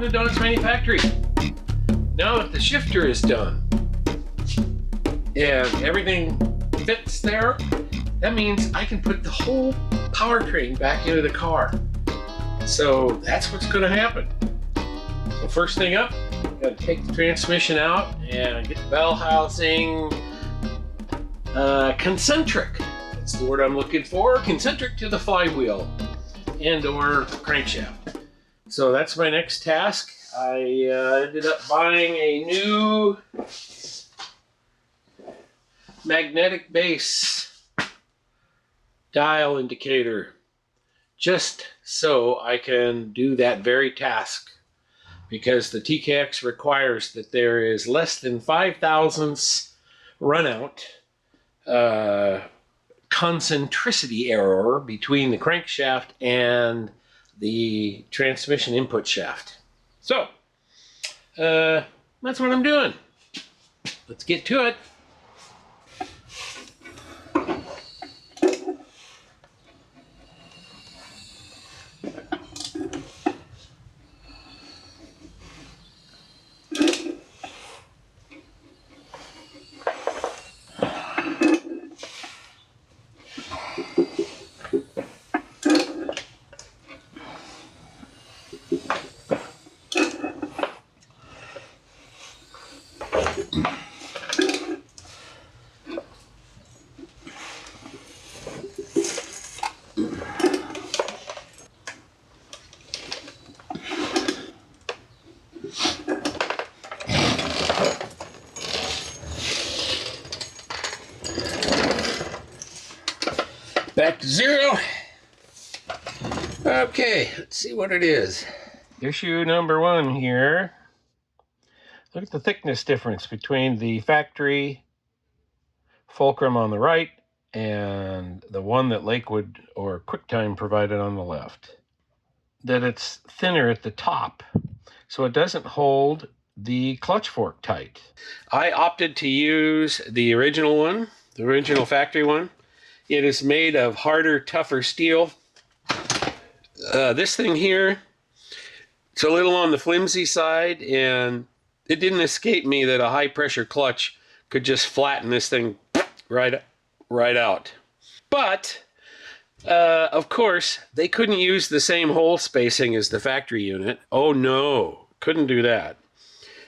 to Dodge Manufactory. Now that the shifter is done and everything fits there, that means I can put the whole powertrain back into the car. So that's what's going to happen. So first thing up, got to take the transmission out and get the bell housing concentric. That's the word I'm looking for. Concentric to the flywheel and or crankshaft. So that's my next task. I ended up buying a new magnetic base dial indicator just so I can do that very task, because the TKX requires that there is less than 5 thousandths runout concentricity error between the crankshaft and the transmission input shaft. So that's what I'm doing. Let's get to it. Back to zero. Okay, let's see what it is. Issue number 1 here. Look at the thickness difference between the factory fulcrum on the right and the one that Lakewood or QuickTime provided on the left. That it's thinner at the top, so it doesn't hold the clutch fork tight. I opted to use the original one, the original factory one. It is made of harder, tougher steel. This thing here, it's a little on the flimsy side, and it didn't escape me that a high pressure clutch could just flatten this thing right out. But, of course, they couldn't use the same hole spacing as the factory unit. Oh no, couldn't do that.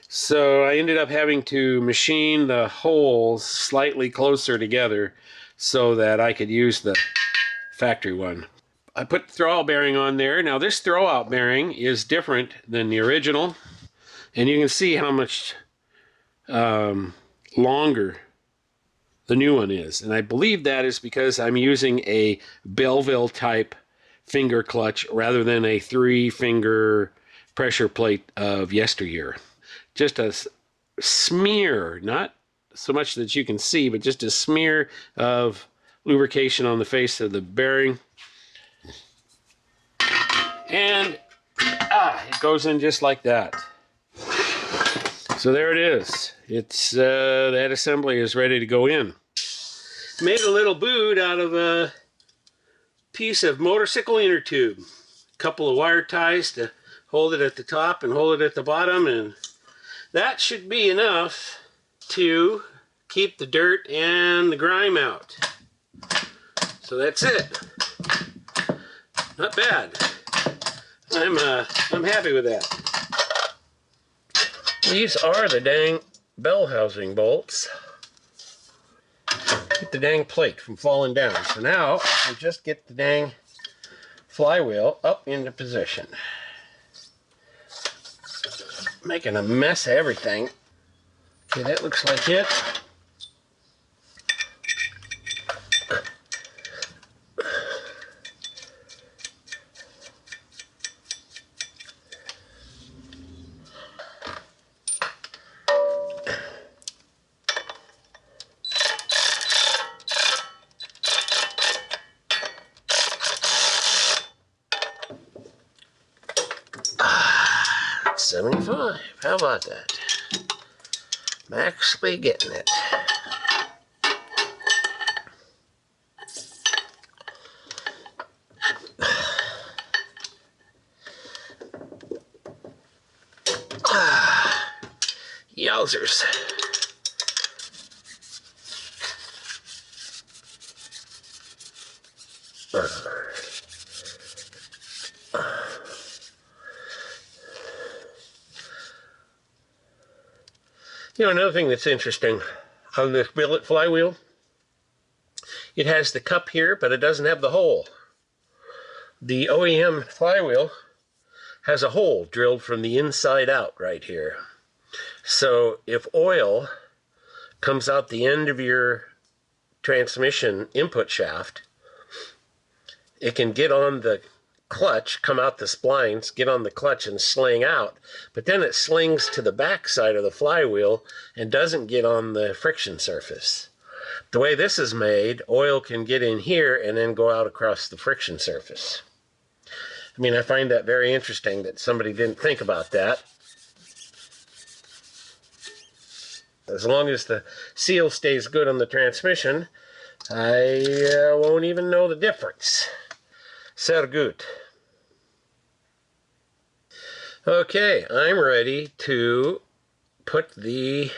So I ended up having to machine the holes slightly closer together so that I could use the factory one. I put the throwout bearing on there. Now this throwout bearing is different than the original, and you can see how much longer the new one is. And I believe that is because I'm using a Belleville type finger clutch rather than a 3-finger pressure plate of yesteryear. Just a smear, not so much that you can see, but just a smear of lubrication on the face of the bearing. And it goes in just like that. So there it is. It's that assembly is ready to go in. Made a little boot out of a piece of motorcycle inner tube. A couple of wire ties to hold it at the top and hold it at the bottom, and that should be enough to keep the dirt and the grime out. So that's it. Not bad. I'm happy with that. These are the dang bell housing bolts. Keep the dang plate from falling down. So now I just get the dang flywheel up into position. Making a mess of everything. Okay, that looks like it. $75. How about that? I'm actually getting it. Yowzers. You know, another thing that's interesting on this billet flywheel, it has the cup here, but it doesn't have the hole. The OEM flywheel has a hole drilled from the inside out right here. So if oil comes out the end of your transmission input shaft, it can get on the clutch, come out the splines, get on the clutch and sling out, but then it slings to the back side of the flywheel and doesn't get on the friction surface. The way this is made, oil can get in here and then go out across the friction surface. I mean, I find that very interesting that somebody didn't think about that. As long as the seal stays good on the transmission, I won't even know the difference. Sehr gut. Okay, I'm ready to put the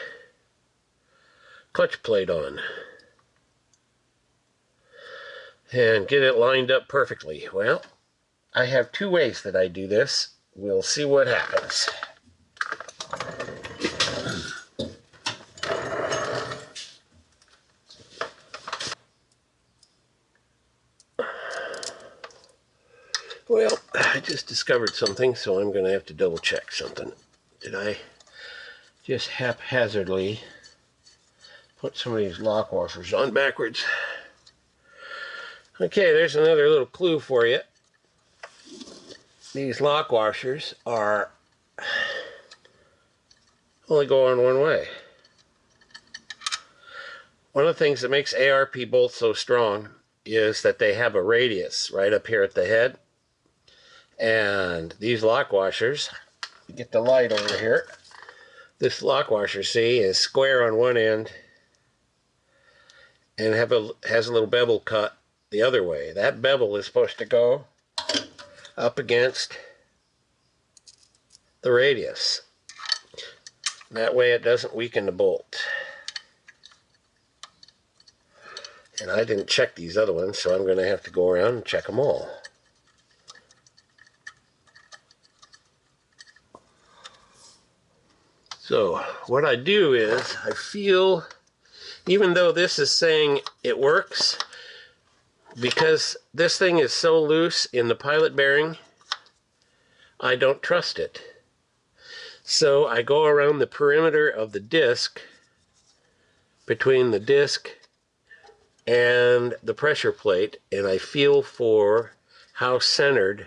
clutch plate on and get it lined up perfectly. Well, I have two ways that I do this. We'll see what happens. Well, I just discovered something, so I'm going to have to double check something. Did I just haphazardly put some of these lock washers on backwards? Okay, there's another little clue for you. These lock washers are only going one way. One of the things that makes ARP bolts so strong is that they have a radius right up here at the head. And these lock washers, you get the light over here. This lock washer, see, is square on one end and has a little bevel cut the other way. That bevel is supposed to go up against the radius. That way it doesn't weaken the bolt. And I didn't check these other ones, so I'm going to have to go around and check them all. So what I do is I feel, even though this is saying it works, because this thing is so loose in the pilot bearing, I don't trust it. So I go around the perimeter of the disc, between the disc and the pressure plate, and I feel for how centered.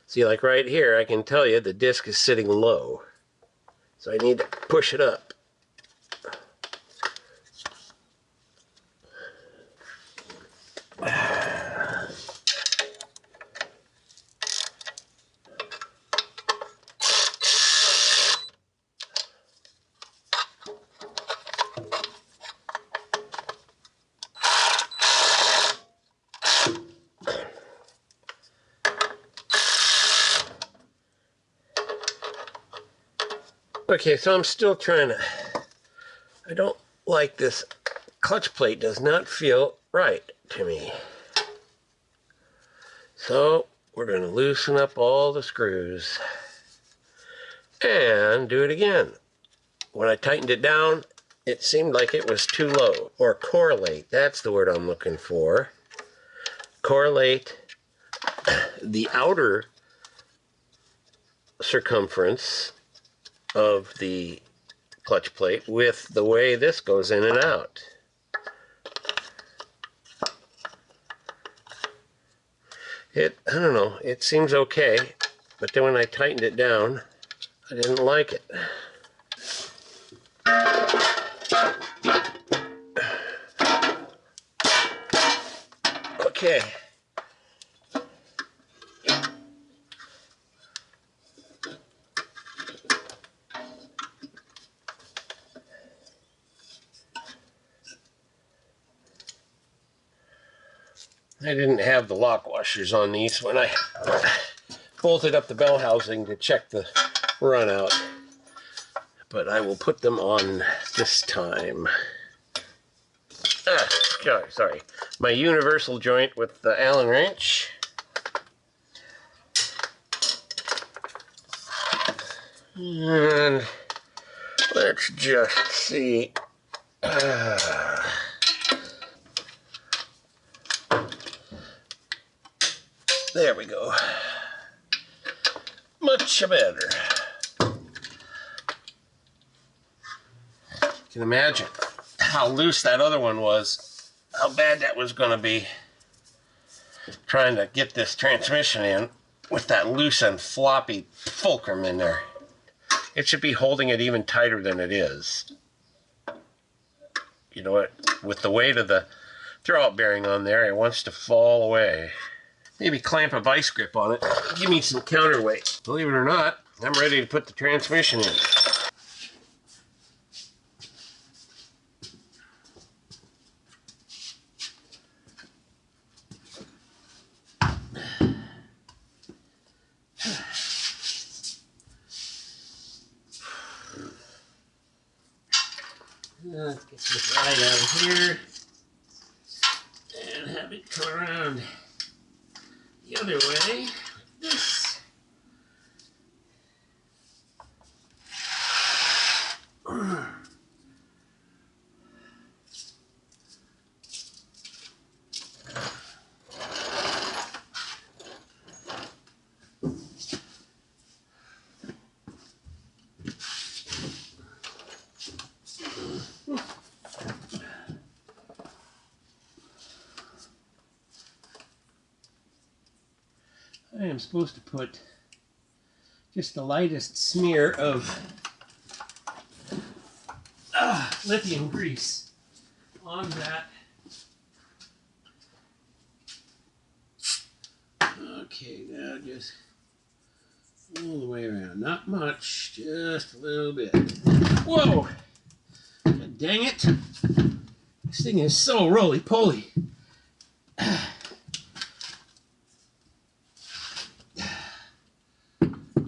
See, like right here, I can tell you the disc is sitting low. So I need to push it up. Okay, so I'm still trying to, I don't like this clutch plate, does not feel right to me. So we're going to loosen up all the screws and do it again. When I tightened it down, it seemed like it was too low, or correlate, that's the word I'm looking for. Correlate the outer circumference of the clutch plate with the way this goes in and out. I don't know, it seems okay, but then when I tightened it down, I didn't like it. Okay. I didn't have the lock washers on these when I bolted up the bell housing to check the run out. but I will put them on this time. Sorry. My universal joint with the Allen wrench. And let's just see. There we go. Much better. You can imagine how loose that other one was, how bad that was going to be trying to get this transmission in with that loose and floppy fulcrum in there. It should be holding it even tighter than it is. You know what? With the weight of the throwout bearing on there, it wants to fall away. Maybe clamp a vice grip on it. Give me some counterweight. Believe it or not, I'm ready to put the transmission in. Let's get this ride out of here and have it come around the other way. This. I am supposed to put just the lightest smear of lithium grease on that. Okay, now just all the way around. Not much, just a little bit. Whoa! God dang it! This thing is so roly-poly.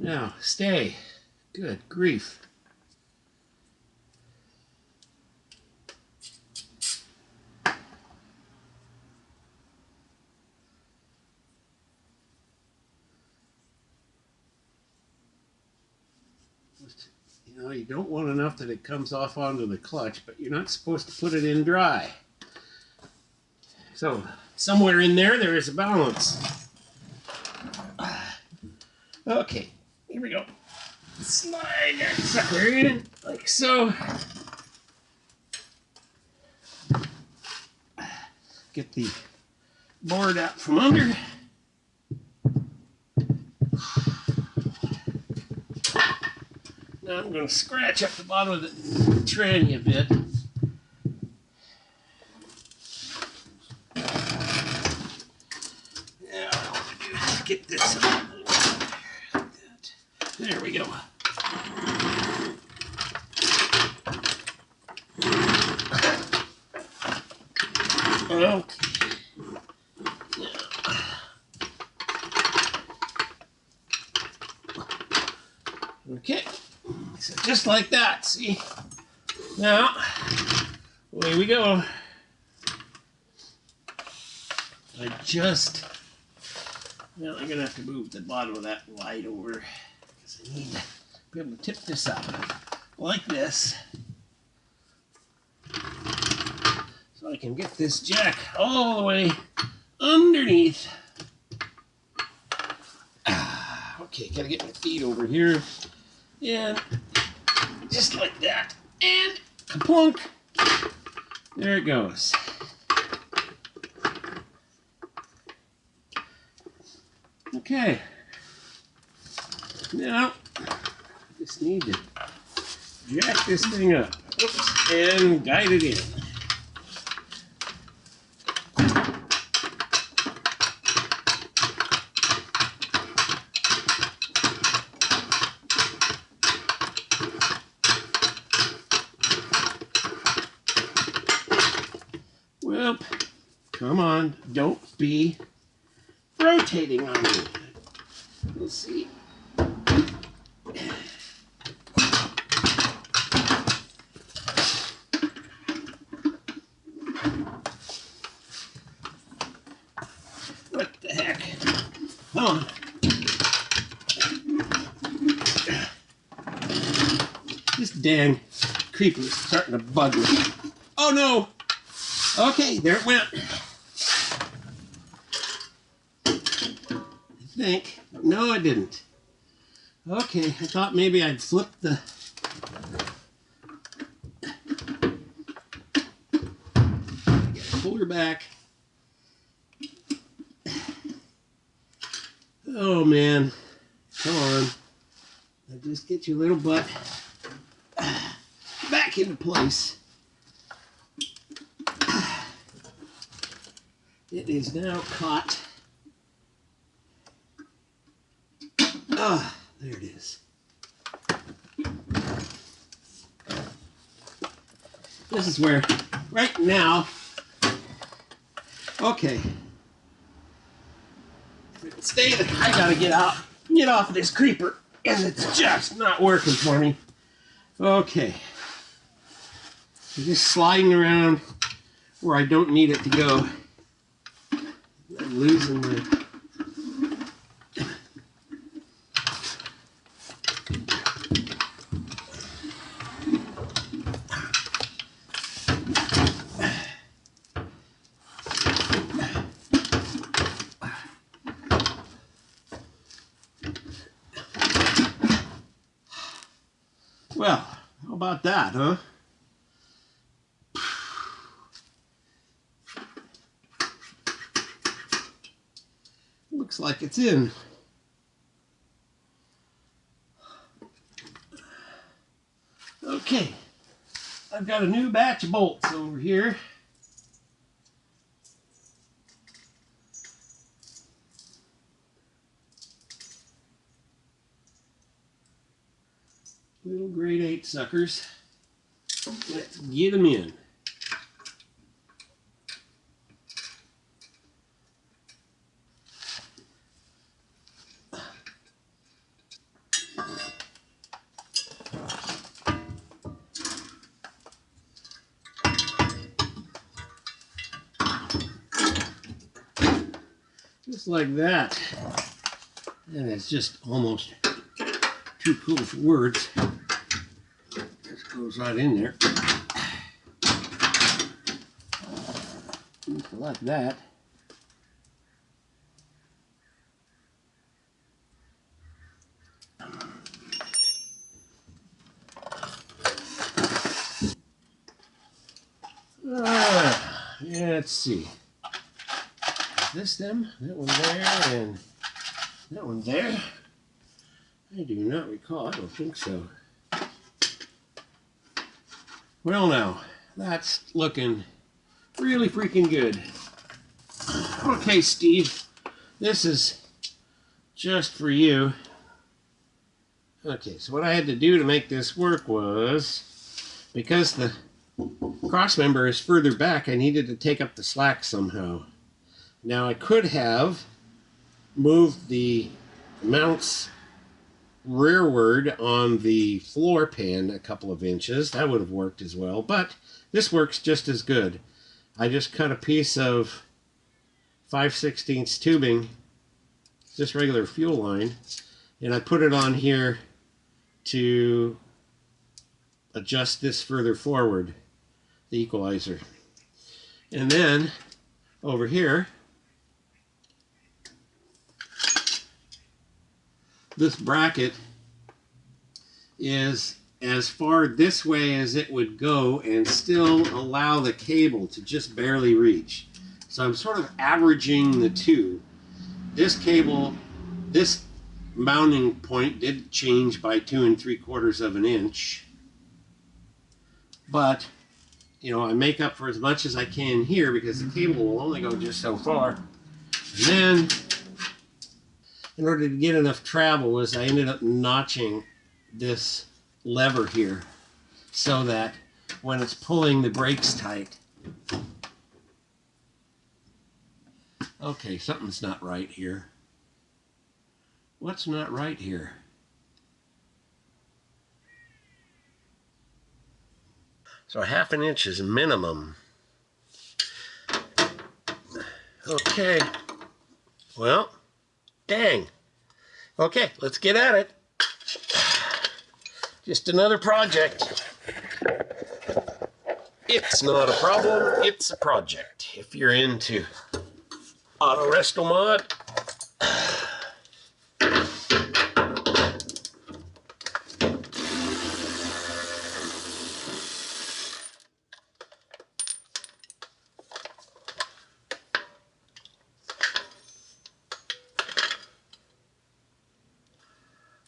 Now, stay. Good grief. You know, you don't want enough that it comes off onto the clutch, but you're not supposed to put it in dry. So, somewhere in there, there is a balance. Okay. Here we go. Slide that sucker in, like so. Get the board out from under. Now I'm going to scratch up the bottom of the tranny a bit. Now what I want to do is get this up. There we go. Okay. Okay. So just like that, see? Now, away we go. I'm going to have to move the bottom of that light over. I need to be able to tip this up like this so I can get this jack all the way underneath. Okay, gotta get my feet over here and just like that, and plunk, there it goes. Okay. Now, just need to jack this thing up. Oops, and guide it in. Well, come on, don't be rotating on me. Let's see. dang creeper is starting to bug me. Oh no! Okay, there it went. I think. No, I didn't. Okay, I thought maybe I'd flip the... Pull her back. Oh man, come on. Now just get your little butt back into place. It is now caught. Ah, there it is. This is where, right now, okay. Stay there. I gotta get off of this creeper, and it's just not working for me. Okay. I'm just sliding around where I don't need it to go. I'm losing my... Well, how about that, huh? Looks like it's in. Okay, I've got a new batch of bolts over here. Little grade 8 suckers. Let's get them in. Just like that. And it's just almost too cool for words. Just goes right in there. Just like that. Yeah, let's see. Is this them? That one there and that one there? I do not recall. I don't think so. Well, now, that's looking really freaking good. Okay, Steve, this is just for you. Okay, so what I had to do to make this work was, because the cross member is further back, I needed to take up the slack somehow. Now, I could have moved the mounts rearward on the floor pan a couple of inches. That would have worked as well, but this works just as good. I just cut a piece of 5/16 tubing, just regular fuel line, and I put it on here to adjust this further forward, the equalizer. And then over here, this bracket is as far this way as it would go and still allow the cable to just barely reach. So I'm sort of averaging the two. This cable, this mounting point did change by 2 3/4 of an inch. But, you know, I make up for as much as I can here because the cable will only go just so far. And then, in order to get enough travel, I ended up notching this lever here so that when it's pulling the brakes tight. Okay, something's not right here. What's not right here? So 1/2 inch is minimum. Okay. Well, dang. Okay, let's get at it. Just another project. It's not a problem, it's a project. If you're into auto resto mod,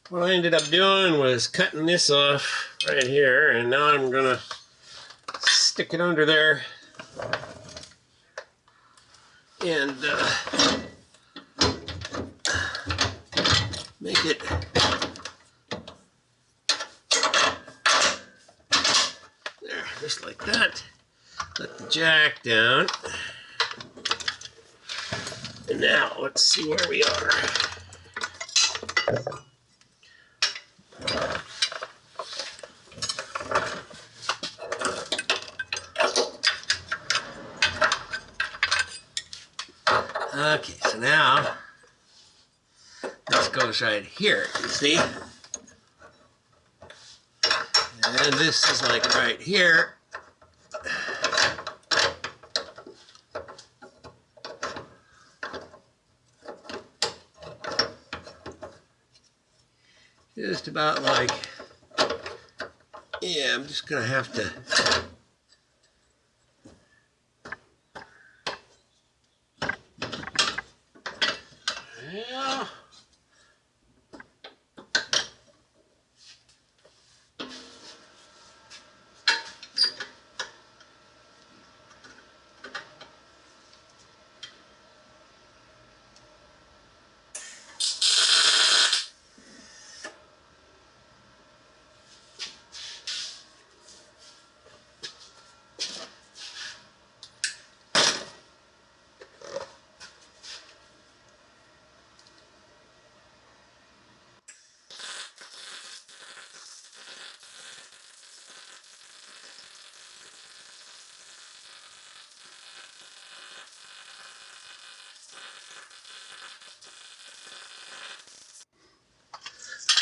what I ended up doing was cutting this off right here, and now I'm gonna stick it under there and make it there, just like that. Let the jack down. And now let's see where we are. Okay, so now this goes right here, you see? And this is like right here. Just about like, yeah, I'm just gonna have to yeah.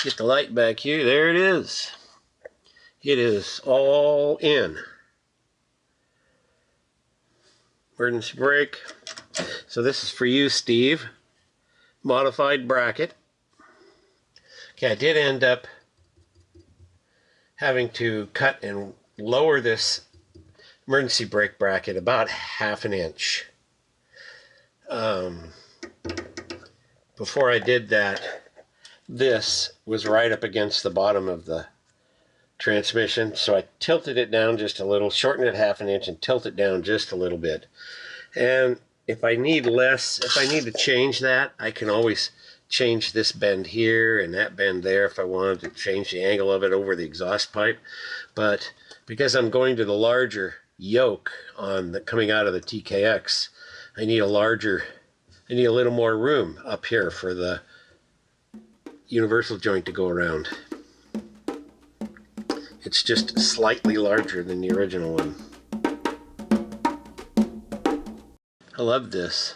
Get the light back here. There it is. It is all in. Emergency brake. So this is for you, Steve. Modified bracket. Okay, I did end up having to cut and lower this emergency brake bracket about 1/2 inch. Before I did that, this was right up against the bottom of the transmission, so I tilted it down just a little, shortened it 1/2 inch and tilt it down just a little bit. And if I need to change that, I can always change this bend here and that bend there if I wanted to change the angle of it over the exhaust pipe. But because I'm going to the larger yoke on the coming out of the TKX, I need a little more room up here for the universal joint to go around. It's just slightly larger than the original one. I love this.